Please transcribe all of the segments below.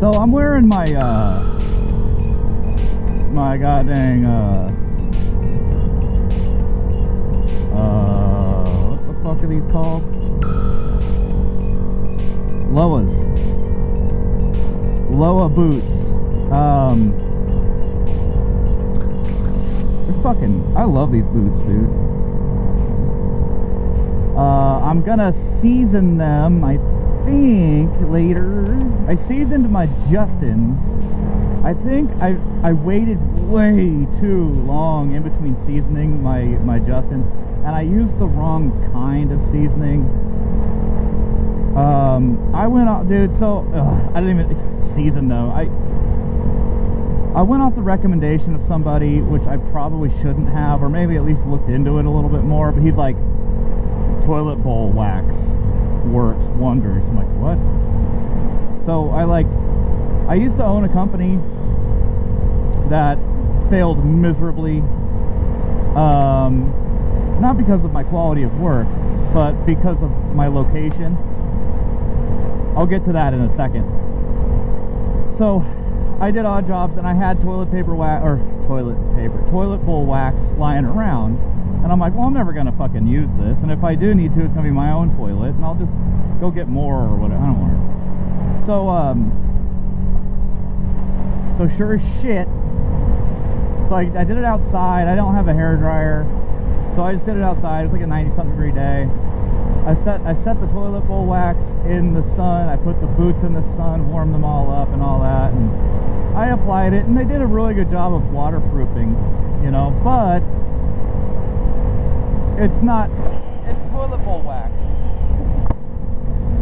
So I'm wearing my my goddamn what the fuck are these called? Loa boots. They're fucking, I love these boots, dude. I'm gonna season them, I think, later. I seasoned my Justins. I think I waited way too long in between seasoning my Justins, and I used the wrong kind of seasoning. I went off, dude, so I didn't even season though. I went off the recommendation of somebody, which I probably shouldn't have, or maybe at least looked into it a little bit more, but he's like, toilet bowl wax works wonders. I'm like, what? So I used to own a company that failed miserably, not because of my quality of work, but because of my location. I'll get to that in a second. So I did odd jobs, and I had toilet bowl wax lying around, and I'm like, well, I'm never gonna fucking use this, and if I do need to, it's gonna be my own toilet, and I'll just go get more or whatever. I don't want to. So sure as shit. So I did it outside. I don't have a hairdryer, so I just did it outside. It was like a 90-something degree day. I set the toilet bowl wax in the sun. I put the boots in the sun, warmed them all up and all that, and I applied it, and they did a really good job of waterproofing, you know, but it's toilet bowl wax.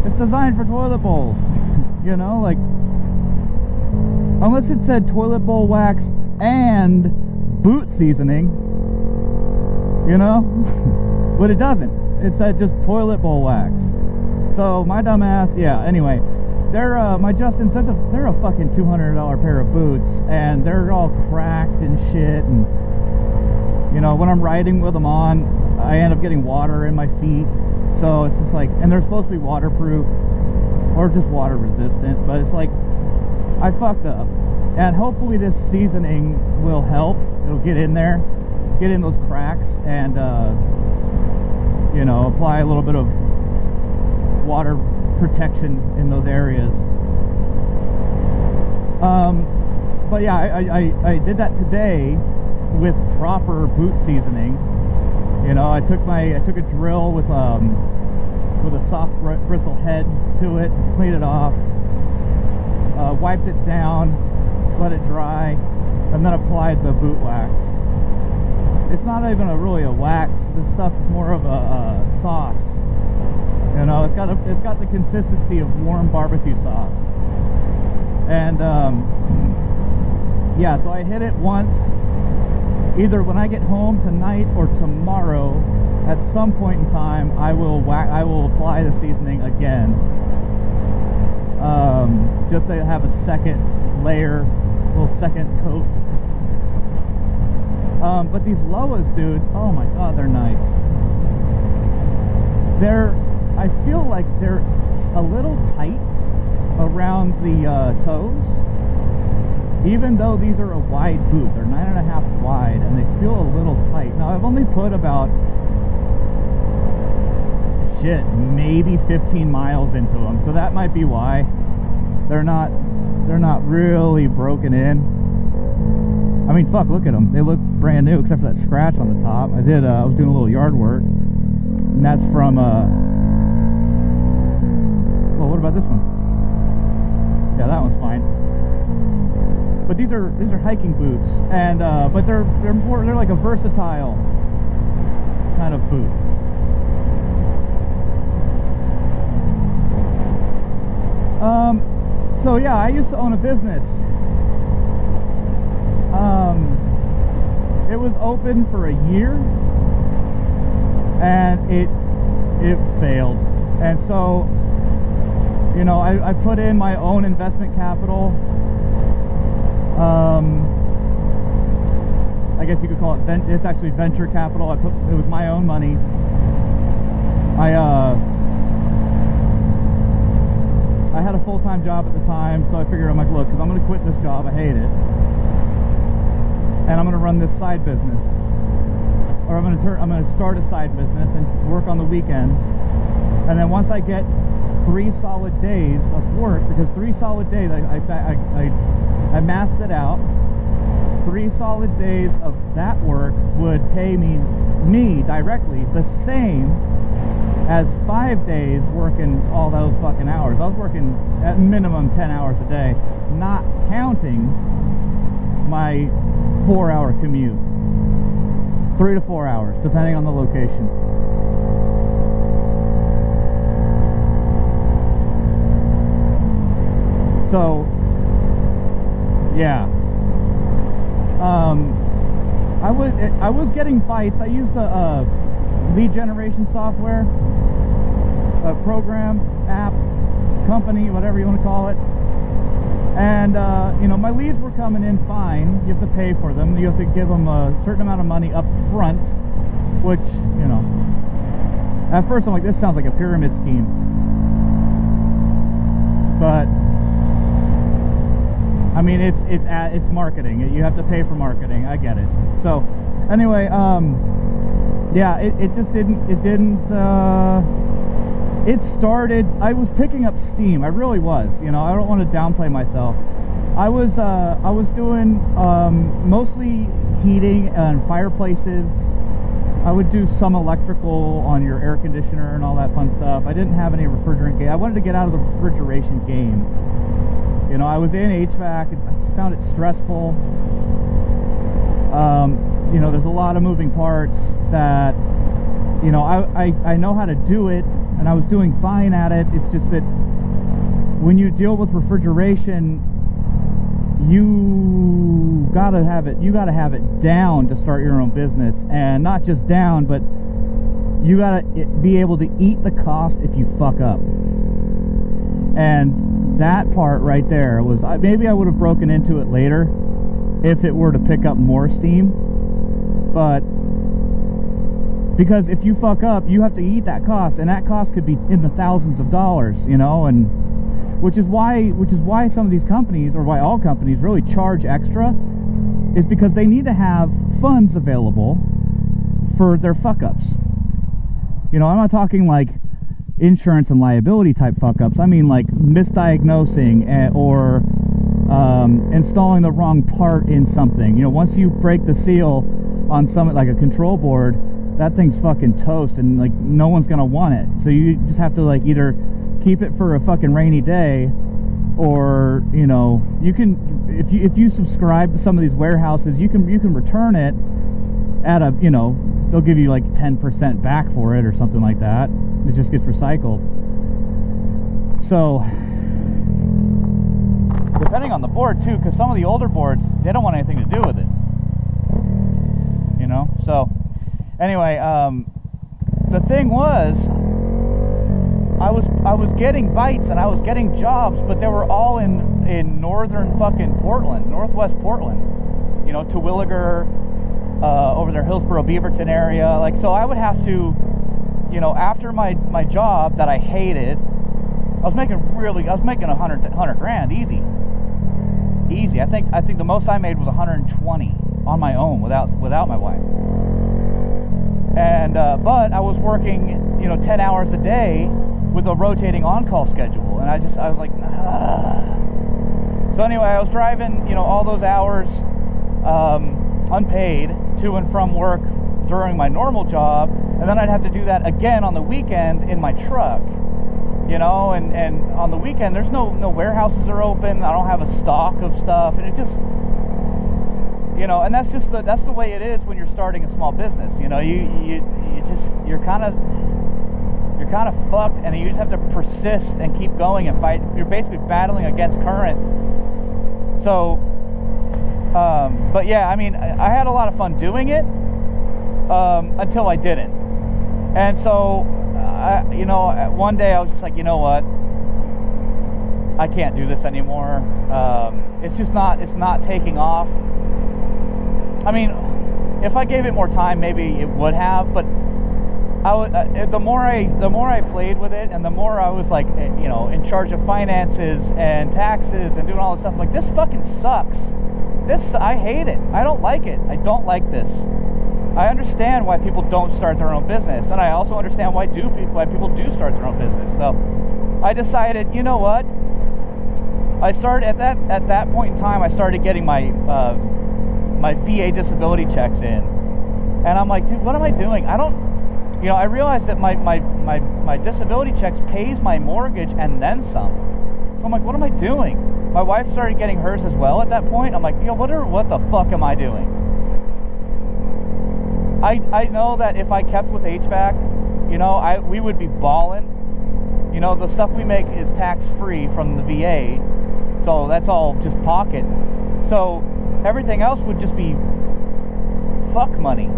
It's designed for toilet bowls, you know, like, unless it said toilet bowl wax and boot seasoning, you know, but it doesn't. It said just toilet bowl wax. So my dumbass, yeah, anyway, they're my Justins, they're a fucking $200 pair of boots, and they're all cracked and shit, and you know, when I'm riding with them on, I end up getting water in my feet. So it's just like, and they're supposed to be waterproof or just water resistant, but it's like, I fucked up, and hopefully this seasoning will help. It'll get in there, get in those cracks, and you know, apply a little bit of water protection in those areas. But yeah, I did that today with proper boot seasoning. You know, I took a drill with a soft bristle head to it, cleaned it off, wiped it down, let it dry, and then applied the boot wax. It's not even really a wax. This stuff is more of a sauce. You know, it's got the consistency of warm barbecue sauce. And yeah, so I hit it once. Either when I get home tonight or tomorrow, at some point in time, I will apply the seasoning again, just to have a second layer, a little second coat. But these Loas, dude, oh my god, they're nice. I feel like they're a little tight around the toes, even though these are a wide boot. They're 9.5 wide, and they feel a little tight. Now, I've only put about, maybe 15 miles into them, so that might be why they're not really broken in. I mean, fuck, look at them. They look brand new, except for that scratch on the top. I was doing a little yard work, and that's from, well, what about this one? Yeah, that one's fine. But these are hiking boots, and, but they're like a versatile kind of boot. So yeah, I used to own a business. It was open for a year, and it failed. And so, you know, I put in my own investment capital. I guess you could call it it's actually venture capital. It was my own money. I had a a full-time job at the time, so I figured, I'm like, look, because I'm going to quit this job, I hate it, and I'm going to run this side business, or I'm going to start a side business and work on the weekends, and then once I get 3 solid days of work, because 3 solid days, I mathed it out, 3 solid days of that work would pay me directly the same as 5 days working all those fucking hours. I was working at minimum 10 hours a day, not counting my 4-hour commute. 3 to 4 hours, depending on the location. So, yeah. I was getting bites. I used a lead generation software, a program, app, company, whatever you want to call it. And you know, my leads were coming in fine. You have to pay for them. You have to give them a certain amount of money up front, which, you know, at first I'm like, this sounds like a pyramid scheme. But I mean, it's marketing. You have to pay for marketing. I get it. So anyway, yeah, it just didn't. It started. I was picking up steam. I really was. You know, I don't want to downplay myself. I was doing mostly heating and fireplaces. I would do some electrical on your air conditioner and all that fun stuff. I didn't have any refrigerant game. I wanted to get out of the refrigeration game. You know, I was in HVAC. I just found it stressful. You know, there's a lot of moving parts that, you know, I know how to do it, and I was doing fine at it. It's just that when you deal with refrigeration, you gotta have it down to start your own business, and not just down, but you gotta be able to eat the cost if you fuck up. And that part right there was, maybe I would have broken into it later if it were to pick up more steam, but because if you fuck up, you have to eat that cost, and that cost could be in the thousands of dollars, you know, and which is why some of these companies, or why all companies really charge extra, is because they need to have funds available for their fuck ups. You know, I'm not talking like insurance and liability type fuck ups. I mean like misdiagnosing or installing the wrong part in something. You know, once you break the seal on something like a control board, that thing's fucking toast, and like no one's gonna want it. So you just have to like either keep it for a fucking rainy day, or, you know, you can, if you subscribe to some of these warehouses, you can return it at a, you know, they'll give you like 10% back for it or something like that. It just gets recycled. So depending on the board too, because some of the older boards, they don't want anything to do with it, you know. So anyway, the thing was, I was getting bites and I was getting jobs, but they were all in northern fucking Portland, northwest Portland, you know, Terwilliger, over there, Hillsboro, Beaverton area. Like, so I would have to, you know, after my job that I hated, I was making 100 grand easy. I think the most I made was 120 on my own without my wife. And but I was working, you know, 10 hours a day with a rotating on-call schedule, and I was like, So anyway, I was driving, you know, all those hours unpaid to and from work during my normal job, and then I'd have to do that again on the weekend in my truck, you know, and on the weekend there's no warehouses are open. I don't have a stock of stuff, and it just, you know, and that's the way it is when you're starting a small business. You know, you're kind of fucked, and you just have to persist and keep going and fight. You're basically battling against current. So but yeah, I mean, I had a lot of fun doing it until I didn't. And so you know, one day I was just like, you know what, I can't do this anymore. It's not taking off. I mean, if I gave it more time, maybe it would have, but the more I played with it, and the more I was like, you know, in charge of finances and taxes and doing all this stuff, I'm like, this fucking sucks. I hate it. I don't like it. I don't like this. I understand why people don't start their own business, and I also understand why people do start their own business. So I decided, you know what? I started at that point in time. I started getting my my VA disability checks in, and I'm like, dude, what am I doing? I don't. You know, I realized that my disability checks pays my mortgage and then some. So I'm like, what am I doing? My wife started getting hers as well at that point. I'm like, yo, what the fuck am I doing? I know that if I kept with HVAC, you know, we would be balling. You know, the stuff we make is tax-free from the VA, so that's all just pocket. So everything else would just be fuck money.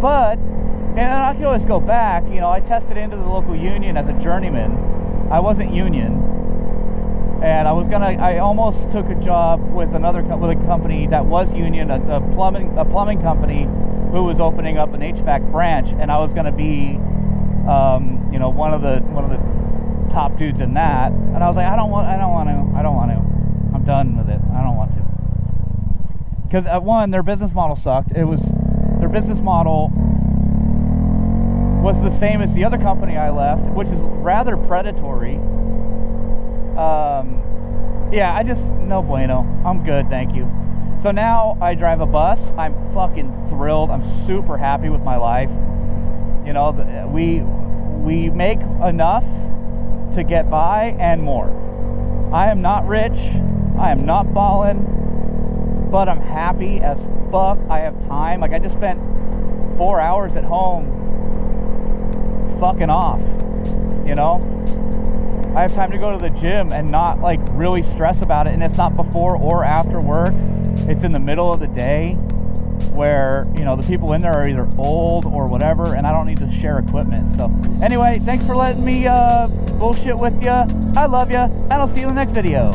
But, and I could always go back, you know, I tested into the local union as a journeyman. I wasn't union. And I almost took a job with a company that was union, a plumbing company who was opening up an HVAC branch, and I was going to be, you know, one of the top dudes in that. And I was like, I don't want to. I'm done with it. I don't want to. Because one, their business model sucked. Their business model was the same as the other company I left, which is rather predatory. Yeah, no bueno. I'm good, thank you. So now I drive a bus. I'm fucking thrilled. I'm super happy with my life. You know, we make enough to get by and more. I am not rich. I am not balling, but I'm happy as fuck. I have time. Like, I just spent 4 hours at home fucking off, you know? I have time to go to the gym and not like really stress about it, and it's not before or after work. It's in the middle of the day where, you know, the people in there are either old or whatever, and I don't need to share equipment. So anyway, thanks for letting me bullshit with you. I love you, and I'll see you in the next video.